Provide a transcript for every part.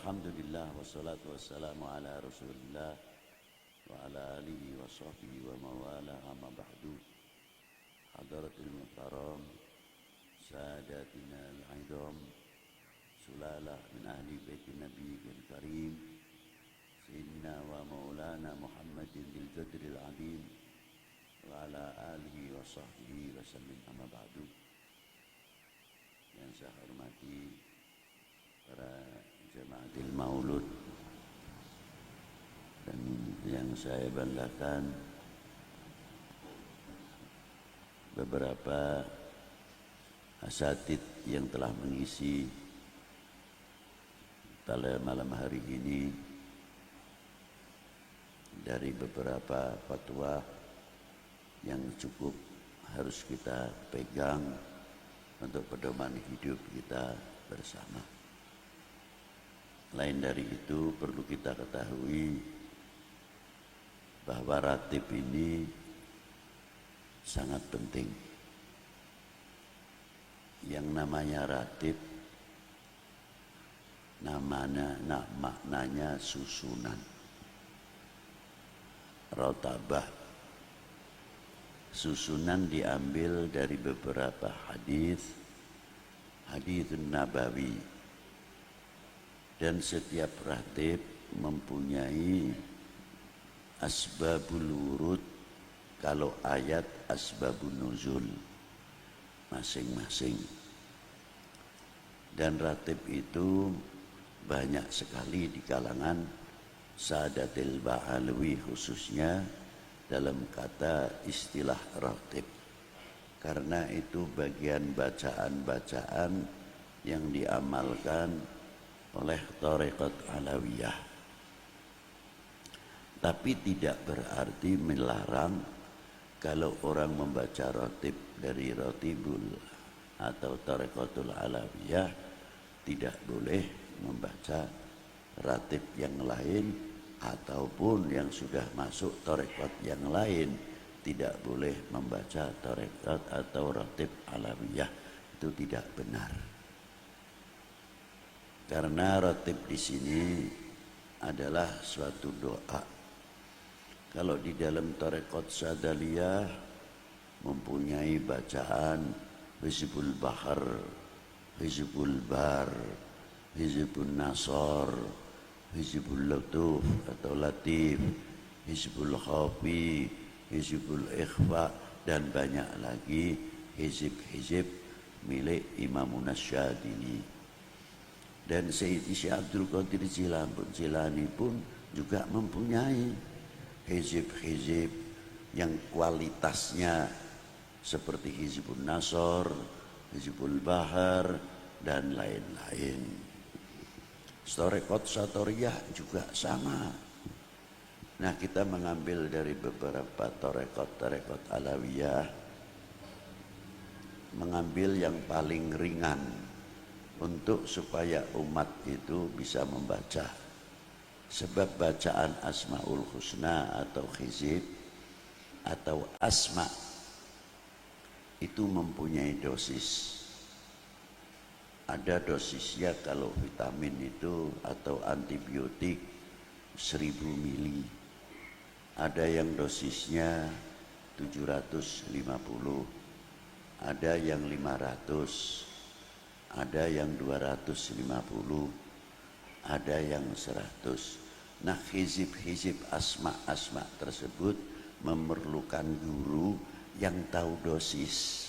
Alhamdulillah wassalatu wassalamu ala Rasulillah wa ala alihi wa sahbihi wa mawala amma ba'du. Hadaratul muhtaram sadatina al-'idham sulalah min ahli baiti Nabi al-Karim sayyidina wa maulana Muhammadin bil jadril 'adim wa ala alihi wa sahbihi wa sallim amma ba'du. Yang saya hormati para Jamaatil Maulud dan yang saya banggakan beberapa asatid yang telah mengisi pada malam hari ini dari beberapa fatwa yang cukup harus kita pegang untuk pedoman hidup kita bersama. Lain dari itu perlu kita ketahui bahwa ratib ini sangat penting. Yang namanya ratib maknanya susunan. Rotabah. Susunan diambil dari beberapa hadis Nabawi. Dan setiap ratib mempunyai asbabul wurud, kalau ayat asbabun nuzul masing-masing. Dan ratib itu banyak sekali di kalangan Sadatil Ba'alawi khususnya dalam kata istilah ratib. Karena itu bagian bacaan-bacaan yang diamalkan oleh Thariqat Alawiyah. Tapi tidak berarti melarang kalau orang membaca ratib dari Ratibul atau Thariqatul Alawiyah tidak boleh membaca ratib yang lain, ataupun yang sudah masuk Thariqat yang lain tidak boleh membaca Thariqat atau Ratib Alawiyah. Itu tidak benar. Karena ratib di sini adalah suatu doa. Kalau di dalam Thariqat Sadaliyah mempunyai bacaan Hizbul Bahar, Hizbul Bar, Hizbul Nasor, Hizbul Lutuf atau Latif, Hizbul Khafi, Hizbul Ikhfa, dan banyak lagi hizib-hizib milik Imamun Asyadili. Dan Sayyidi Syekh Abdul Qadir Jilani pun juga mempunyai hizib-hizib yang kualitasnya seperti Hizbun Nasor, Hizbul Bahar, dan lain-lain. Thariqat Satoriyah juga sama. Nah, kita mengambil dari beberapa Thariqat Alawiyah, mengambil yang paling ringan untuk supaya umat itu bisa membaca. Sebab bacaan Asmaul Husna atau hizib atau asma itu mempunyai dosis. Ada dosisnya kalau vitamin itu atau antibiotik 1000 mili. Ada yang dosisnya 750, ada yang 500, ada yang 250, ada yang 100. Nah, hizib-hizib asma tersebut memerlukan guru yang tahu dosis.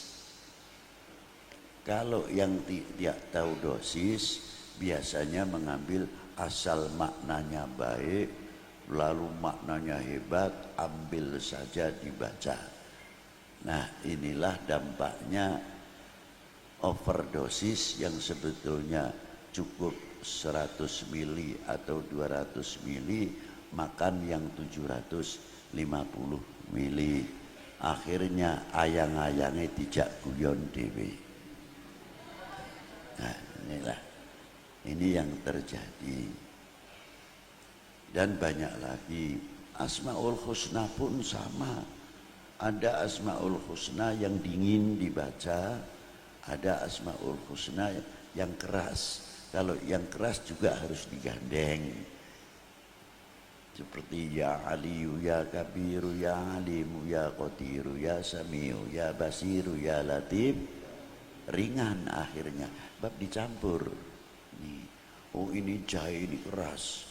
Kalau yang tidak tahu dosis biasanya mengambil asal maknanya baik, lalu maknanya hebat, ambil saja dibaca. Nah, inilah dampaknya overdosis yang sebetulnya cukup 100 mili atau 200 mili, makan yang 750 mili. Akhirnya ayang-ayangnya dijak guyon dewe. Nah, ini yang terjadi. Dan banyak lagi. Asmaul Husna pun sama. Ada Asmaul Husna yang dingin dibaca, ada Asmaul Husna yang keras. Kalau yang keras juga harus digandeng. Seperti ya Aliyu, ya Kabiru, ya Alimu, ya Qadiru, ya Samiu, ya Basiru, ya Latif. Ringan akhirnya, bab dicampur. Nih, oh ini jahe ini keras.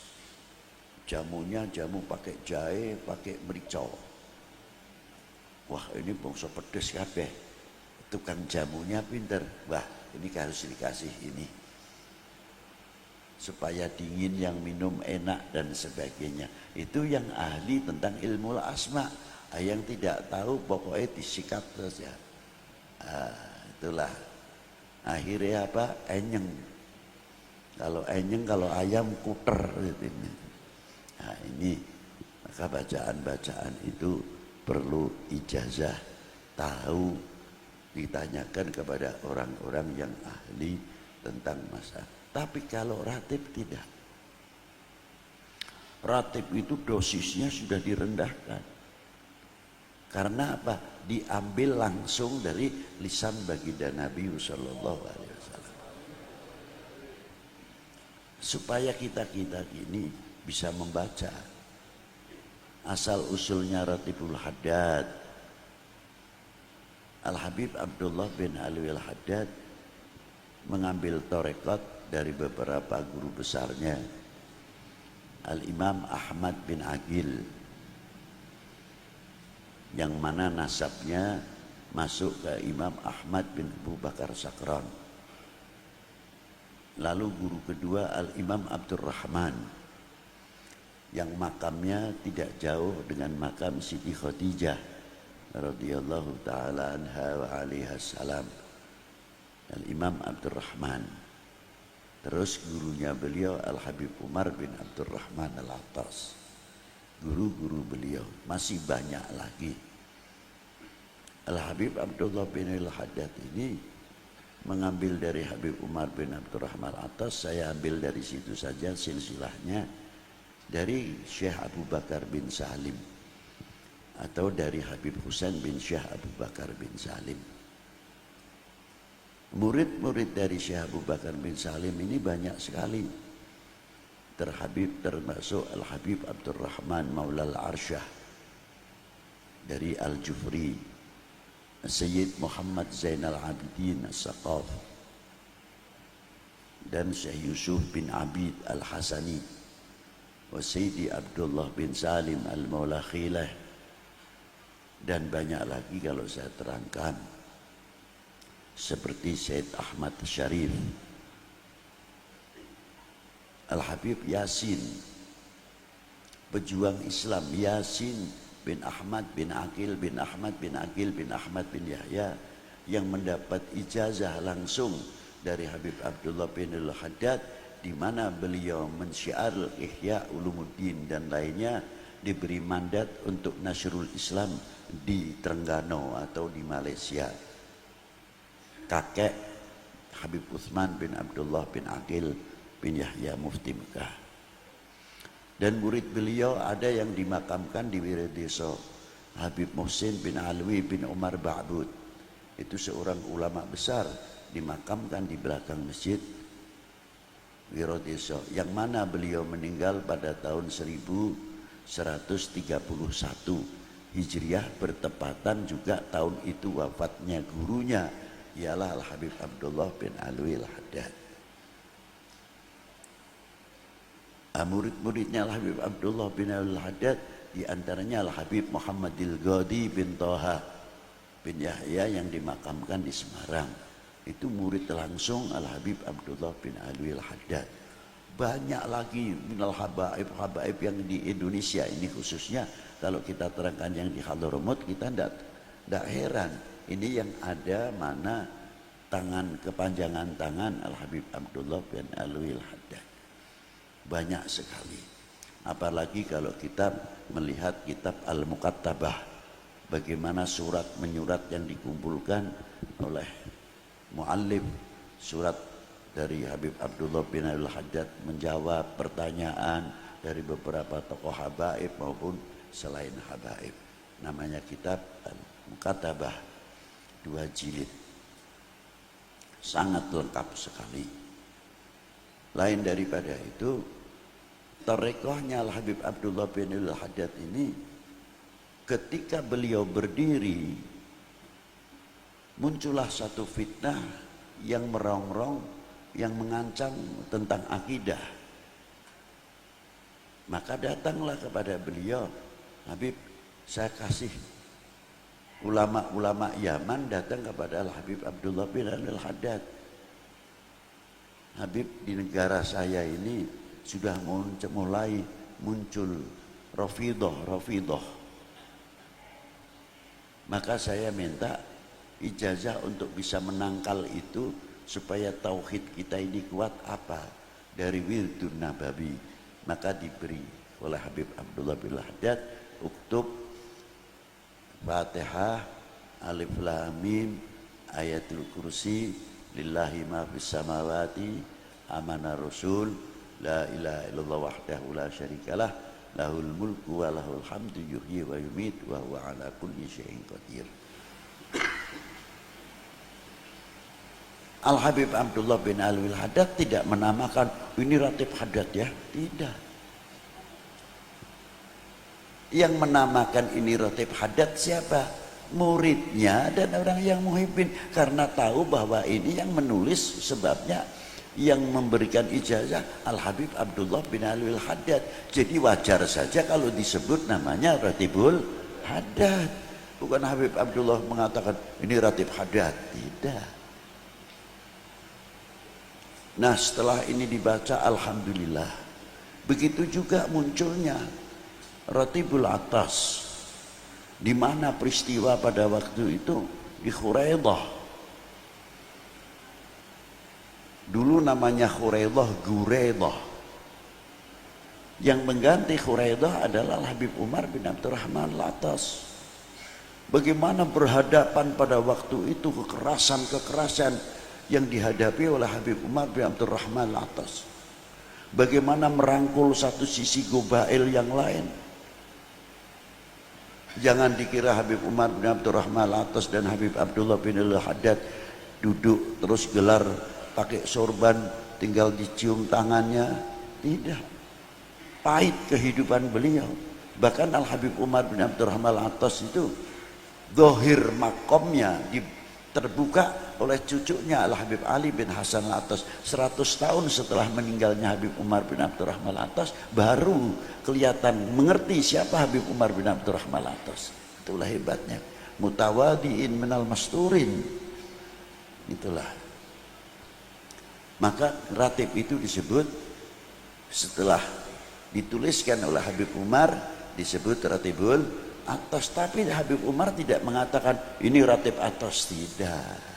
Jamunya jamu pakai jahe, pakai merica. Wah ini bangsa pedes kabeh. Tukang jamunya pinter. Wah ini harus dikasih ini. Supaya dingin yang minum enak dan sebagainya. Itu yang ahli tentang ilmu asma. Yang tidak tahu pokoknya disikat saja. Itulah. Akhirnya apa? Enyeng. Kalau enyeng, kalau ayam kuter. Nah ini, maka bacaan-bacaan itu perlu ijazah. Tahu, ditanyakan kepada orang-orang yang ahli tentang masalah. Tapi kalau ratib tidak. Ratib itu dosisnya sudah direndahkan. Karena apa? Diambil langsung dari lisan baginda Nabi sallallahu alaihi wasallam. Supaya kita ini bisa membaca. Asal usulnya Ratibul Haddad. Al-Habib Abdullah bin Alwi Al-Haddad mengambil torekot dari beberapa guru besarnya, Al-Imam Ahmad bin Aqil, yang mana nasabnya masuk ke Imam Ahmad bin Abu Bakar Sakran. Lalu guru kedua Al-Imam Abdurrahman, yang makamnya tidak jauh dengan makam Siti Khadijah radhiyallahu taala anha wa alaiha salam, Al-Imam Abdurrahman. Terus gurunya beliau Al-Habib Umar bin Abdurrahman Al-Attas. Guru-guru beliau masih banyak lagi. Al-Habib Abdullah bin Al-Haddad ini mengambil dari Habib Umar bin Abdurrahman Al-Attas. Saya ambil dari situ saja silsilahnya. Dari Syekh Abu Bakar bin Salim. Atau dari Habib Husain bin Syekh Abu Bakar bin Salim. Murid-murid dari Syekh Abu Bakar bin Salim ini banyak sekali. Termasuk Al-Habib Abdurrahman Maula Al-Arsyah dari Al-Jufri, Sayyid Muhammad Zainal Abidin As-Saqaf, dan Syekh Yusuf bin Abid Al-Hasani, wa Sayyidi Abdullah bin Salim Al-Maula Khilah, dan banyak lagi kalau saya terangkan. Seperti Syed Ahmad Syarif, Al-Habib Yasin, pejuang Islam Yasin bin Ahmad bin Aqil bin Ahmad bin Aqil bin Ahmad bin Yahya, yang mendapat ijazah langsung dari Habib Abdullah bin Al-Haddad, di mana beliau mensyiar Ihya Ulumuddin dan lainnya, diberi mandat untuk Nasrul Islam di Terengganu atau di Malaysia. Kakek Habib Utsman bin Abdullah bin Aqil bin Yahya Mufti Mekah. Dan murid beliau ada yang dimakamkan di Wirideso, Habib Muhsin bin Alwi bin Umar Ba'bud. Itu seorang ulama besar, dimakamkan di belakang masjid Wirideso, yang mana beliau meninggal pada tahun 1131 Hijriah, bertepatan juga tahun itu wafatnya gurunya, ialah Al-Habib Abdullah bin Alwi Al-Haddad. Murid-muridnya Al-Habib Abdullah bin Alwi Al-Haddad, di antaranya Al-Habib Muhammadil Ghadi bin Toha bin Yahya yang dimakamkan di Semarang. Itu murid langsung Al-Habib Abdullah bin Alwi Al-Haddad. Banyak lagi minal habaib yang di Indonesia ini khususnya. Kalau kita terangkan yang di Hadramaut, kita tidak heran. Ini yang ada mana tangan, kepanjangan tangan Al-Habib Abdullah bin Alwi Al-Haddad. Banyak sekali. Apalagi kalau kita melihat kitab Al-Muqattabah, bagaimana surat menyurat yang dikumpulkan oleh muallif, surat dari Habib Abdullah bin Alwi Al-Haddad menjawab pertanyaan dari beberapa tokoh habaib maupun selain habaib. Namanya kitab Al-Muqattabah, 2 jilid, sangat lengkap sekali. Lain daripada itu, tarekohnya Al-Habib Abdullah bin Al-Haddad ini, ketika beliau berdiri, muncullah satu fitnah yang merongrong, yang mengancam tentang akidah. Maka datanglah kepada beliau, Habib, saya kasih ulama-ulama Yaman datang kepada Al-Habib Abdullah bin Al-Haddad. Habib, di negara saya ini sudah mulai muncul Rafidah. Maka saya minta ijazah untuk bisa menangkal itu supaya tauhid kita ini kuat apa? Dari Wirdun Nabawi. Maka diberi oleh Habib Abdullah bin Haddad, uktub Fatihah, Alif Lam Mim, Ayatul Kursi, Lillahi ma fis samawati, amana Rasul, la ilaha illallah wahdahu la syarikalah, lahul mulku wa lahul hamdu yuhyi wa yumit wa huwa ala kulli syai'in qadir. Al-Habib Abdullah bin Al-Haddad tidak menamakan ini Ratib Haddad ya, tidak. Yang menamakan ini Ratib Haddad siapa? Muridnya dan orang yang muhibbin, karena tahu bahwa ini yang menulis sebabnya, yang memberikan ijazah Al-Habib Abdullah bin Al-Haddad. Jadi wajar saja kalau disebut namanya Ratibul Haddad. Bukan Habib Abdullah mengatakan ini Ratib Haddad, tidak. Nah, setelah ini dibaca, alhamdulillah. Begitu juga munculnya Ratibul Atas, di mana peristiwa pada waktu itu di Khuraidah. Dulu namanya Khuraidah Guraidah. Yang mengganti Khuraidah adalah Habib Umar bin Abdurrahman Al-Atas. Bagaimana berhadapan pada waktu itu kekerasan yang dihadapi oleh Habib Umar bin Abdurrahman Al-Atas. Bagaimana merangkul satu sisi gobail yang lain. Jangan dikira Habib Umar bin Abdurrahman Al-Atas dan Habib Abdullah bin Al-Haddad duduk terus gelar pakai sorban tinggal dicium tangannya. Tidak. Pahit kehidupan beliau. Bahkan Al-Habib Umar bin Abdurrahman Al-Atas itu zahir makomnya terbuka oleh cucunya Al-Habib Ali bin Hasan Al-Atas. 100 tahun setelah meninggalnya Habib Umar bin Abdurrahman Al-Atas baru kelihatan mengerti siapa Habib Umar bin Abdurrahman Al-Atas. Itulah hebatnya, mutawadiin minal masturin. Itulah. Maka ratib itu disebut setelah dituliskan oleh Habib Umar disebut Ratibul Atas. Tapi Habib Umar tidak mengatakan ini Ratib Atas, tidak.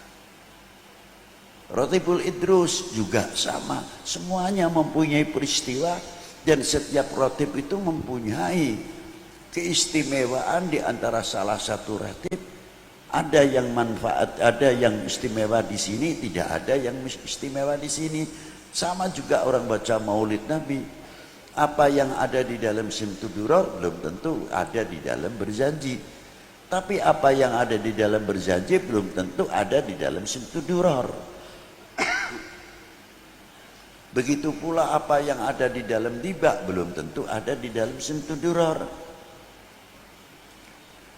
Ratibul Idrus juga sama, semuanya mempunyai peristiwa dan setiap ratib itu mempunyai keistimewaan. Di antara salah satu ratib ada yang manfaat, ada yang istimewa di sini, tidak ada yang istimewa di sini. Sama juga orang baca Maulid Nabi. Apa yang ada di dalam Simtuduror belum tentu ada di dalam berjanji. Tapi apa yang ada di dalam berjanji belum tentu ada di dalam Simtuduror. Begitu pula apa yang ada di dalam Tiba belum tentu ada di dalam Simtuduror.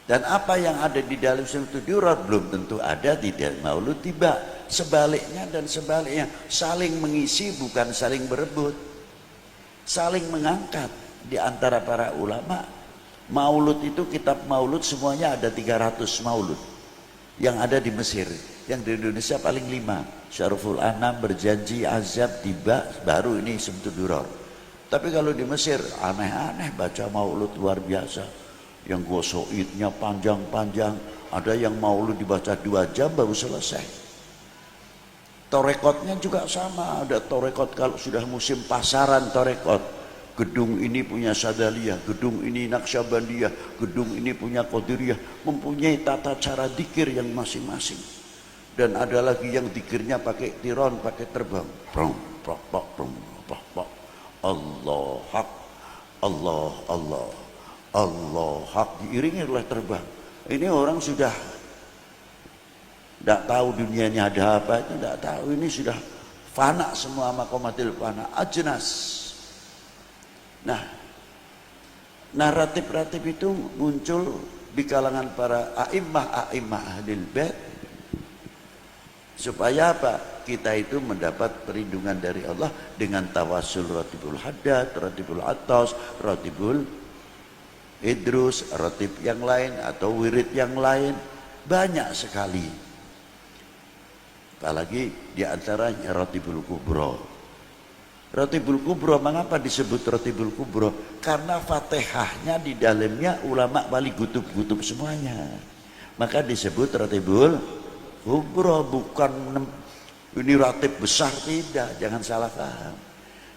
Dan apa yang ada di dalam Simtuduror belum tentu ada di dalam Maulud Tiba. Sebaliknya dan sebaliknya, saling mengisi bukan saling berebut. Saling mengangkat di antara para ulama. Maulud itu, kitab maulud semuanya ada 300 maulud yang ada di Mesir. Yang di Indonesia paling 5. Syaruful Anam, Berjanji, Azab, Tiba, baru ini Simtuduror. Tapi kalau di Mesir aneh-aneh baca maulud luar biasa. Yang gosoidnya panjang-panjang. Ada yang maulud dibaca 2 jam baru selesai. Torekotnya juga sama, ada torekot kalau sudah musim pasaran torekot. Gedung ini punya Sadaliyah, gedung ini Naqsyabandiyah, gedung ini punya Qadiriyah, mempunyai tata cara dikir yang masing-masing. Dan ada lagi yang dikirnya pakai tiron, pakai terbang. Allah hak, Allah, Allah, Allah hak, diiringi oleh terbang. Ini orang sudah tidak tahu dunianya ada apa, itu tidak tahu. Ini sudah fana semua maqamatil fana ajnas. Nah ratib-ratib itu muncul di kalangan para a'immah ahlil bait supaya apa? Kita itu mendapat perlindungan dari Allah dengan tawasul ratibul haddad, ratibul atas, ratibul idrus, ratib yang lain atau wirid yang lain, banyak sekali. Apalagi diantaranya ratibul kubro. Ratibul kubro, mengapa disebut ratibul kubro? Karena fatihahnya di dalamnya ulama wali gutub-gutub semuanya, maka disebut ratibul kubro. Bukan ini ratib besar, tidak, jangan salah paham.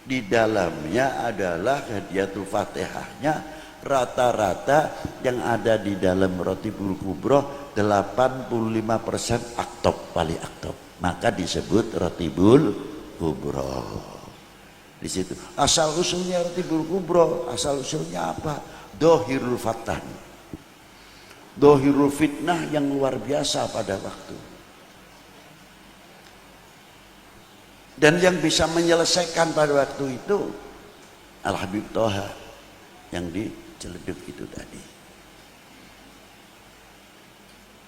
Di dalamnya adalah hadiatul fatihahnya. Rata-rata yang ada di dalam ratibul kubro 85% aktob, wali aktob, maka disebut ratibul kubro. Di situ asal usulnya ratibul kubro, asal usulnya apa? Dohirul fatan, dohirul fitnah yang luar biasa pada waktu. Dan yang bisa menyelesaikan pada waktu itu Al-Habib Toha yang di Ciledug itu tadi.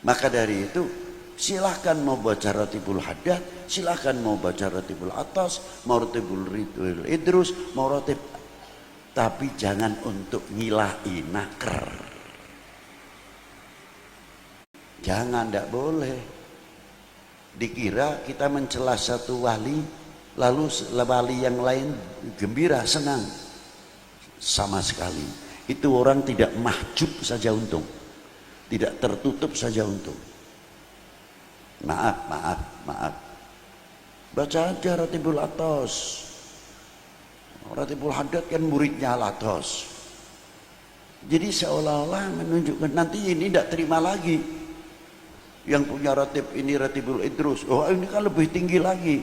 Maka dari itu silahkan mau baca ratibul haddad, silahkan mau baca ratibul atas, mau ratibul idrus, mau ratib, tapi jangan untuk ngilahi naker. Jangan, tidak boleh. Dikira kita mencela satu wali, lalu wali yang lain gembira, senang. Sama sekali. Itu orang tidak mahjub saja untung, tidak tertutup saja untung. Maaf. Baca aja ratibul atas. Ratibul haddad kan muridnya Al-Atas. Jadi seolah-olah menunjukkan nanti ini tidak terima lagi. Yang punya ratib ini ratibul idrus, oh ini kan lebih tinggi lagi.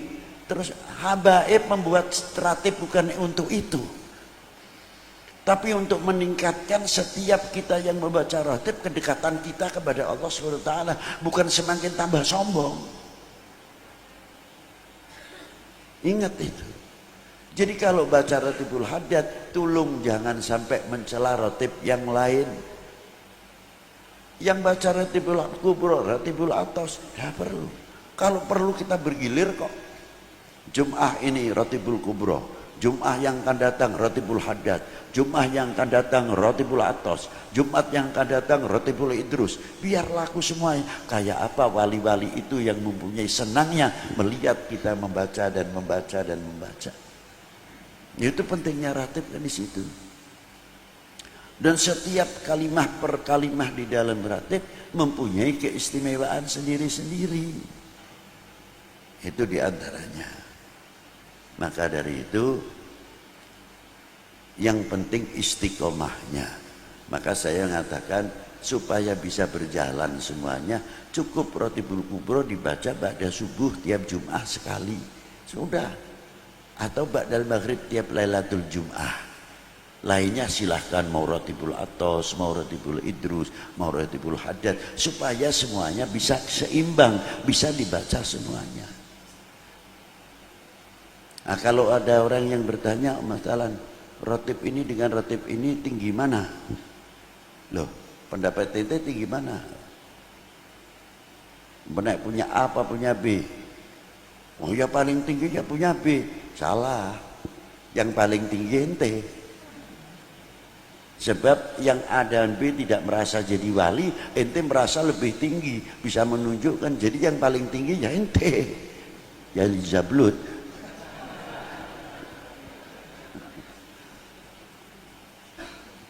Terus habaib membuat ratib bukan untuk itu, tapi untuk meningkatkan setiap kita yang membaca ratib kedekatan kita kepada Allah SWT, bukan semakin tambah sombong. Ingat itu. Jadi kalau baca ratibul haddad, tolong jangan sampai mencela ratib yang lain. Yang baca ratibul kubro, ratibul atas, tidak perlu. Kalau perlu kita bergilir kok. Jum'ah ini ratibul kubro, Jum'ah yang akan datang ratibul haddad, Jum'ah yang akan datang ratibul atas, Jumat yang akan datang ratibul idrus. Biar laku semuanya. Kayak apa wali-wali itu yang mempunyai senangnya melihat kita membaca dan membaca dan membaca. Itu pentingnya ratib kan di situ. Dan setiap kalimah per kalimah di dalam ratib mempunyai keistimewaan sendiri-sendiri. Itu diantaranya. Maka dari itu yang penting istiqomahnya. Maka saya mengatakan supaya bisa berjalan semuanya, cukup ratibul kubro dibaca ba'da subuh tiap Jum'ah sekali. Sudah. Atau ba'dal maghrib tiap Lailatul Jum'ah. Lainnya silahkan mau ratibul atas, mau ratibul idrus, mau ratibul haddad, supaya semuanya bisa seimbang, bisa dibaca semuanya. Nah, kalau ada orang yang bertanya masalah ratib ini dengan ratib ini tinggi mana? Loh, pendapat ente tinggi mana? Benar punya A apa punya B? Oh ya paling tinggi ya punya B. Salah. Yang paling tinggi ente. Sebab yang A dan B tidak merasa jadi wali, ente merasa lebih tinggi, bisa menunjukkan. Jadi yang paling tinggi ya ente, ya Zablut.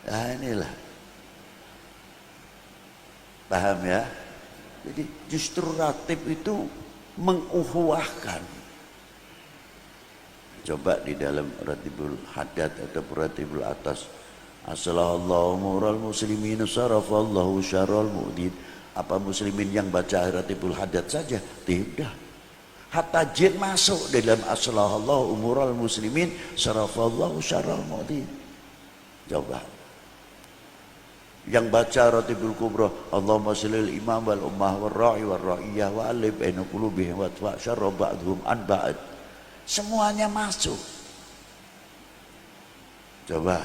Nah inilah, paham ya? Jadi justru ratib itu menguhuwahkan. Coba di dalam ratibul haddad atau ratibul atas, Assalamualaikum mural muslimin sarafallahu syarral mu'din. Apa muslimin yang baca ratibul haddad saja? Tidak. Hatta jin masuk dalam Assalamualaikum mural muslimin sarafallahu syarral mu'din. Coba. Yang baca ratibul kubra, Allahumma sholli imam wal ummah wal ra'i wal ra'iyah wa alif baina qulubihim wa twa syarra ba'dhum an ba'd. semuanya masuk. Coba.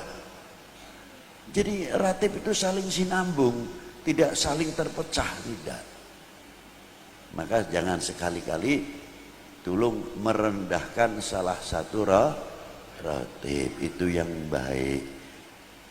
Jadi ratib itu saling sinambung, tidak saling terpecah, tidak. Maka jangan sekali-kali tolong merendahkan salah satu ratib, itu yang baik.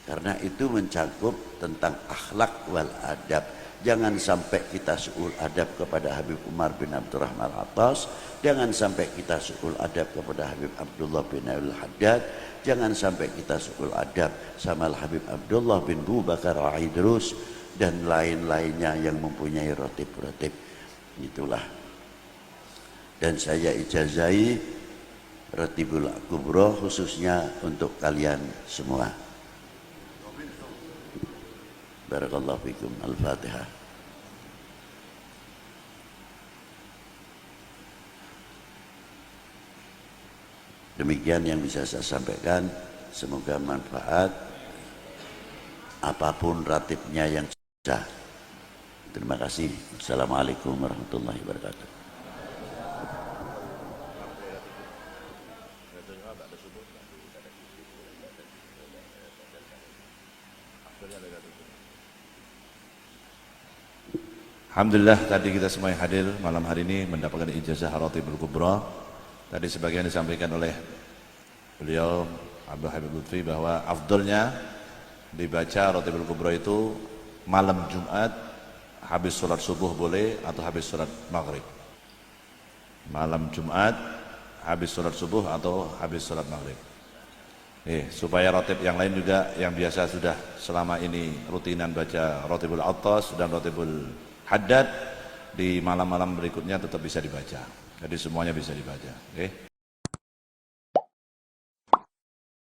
Karena itu mencakup tentang akhlak wal adab. Jangan sampai kita su'ul adab kepada Habib Umar bin Abdurrahman Attas. Jangan sampai kita su'ul adab kepada Habib Abdullah bin Al Haddad. Jangan sampai kita su'ul adab sama Habib Abdullah bin Bu Bakar Idrus dan lain-lainnya yang mempunyai ratib-ratib. Itulah. Dan saya ijazahi Ratibul Kubra khususnya untuk kalian semua. Barakallahu fikum. Al-Fatihah. Demikian yang bisa saya sampaikan. Semoga manfaat. Apapun ratibnya yang sah. Terima kasih. Assalamualaikum warahmatullahi wabarakatuh. Alhamdulillah tadi kita semua yang hadir malam hari ini mendapatkan ijazah Ratibul Kubra. Tadi sebagian disampaikan oleh beliau Abdul Habib Lutfi bahwa afdolnya dibaca Ratibul Kubra itu malam Jumat habis sholat subuh boleh atau habis sholat maghrib. Malam Jumat habis sholat subuh atau habis sholat maghrib. Supaya ratib yang lain juga yang biasa sudah selama ini rutinan baca Ratibul Attas dan Ratibul Haddad di malam-malam berikutnya tetap bisa dibaca. Jadi semuanya bisa dibaca.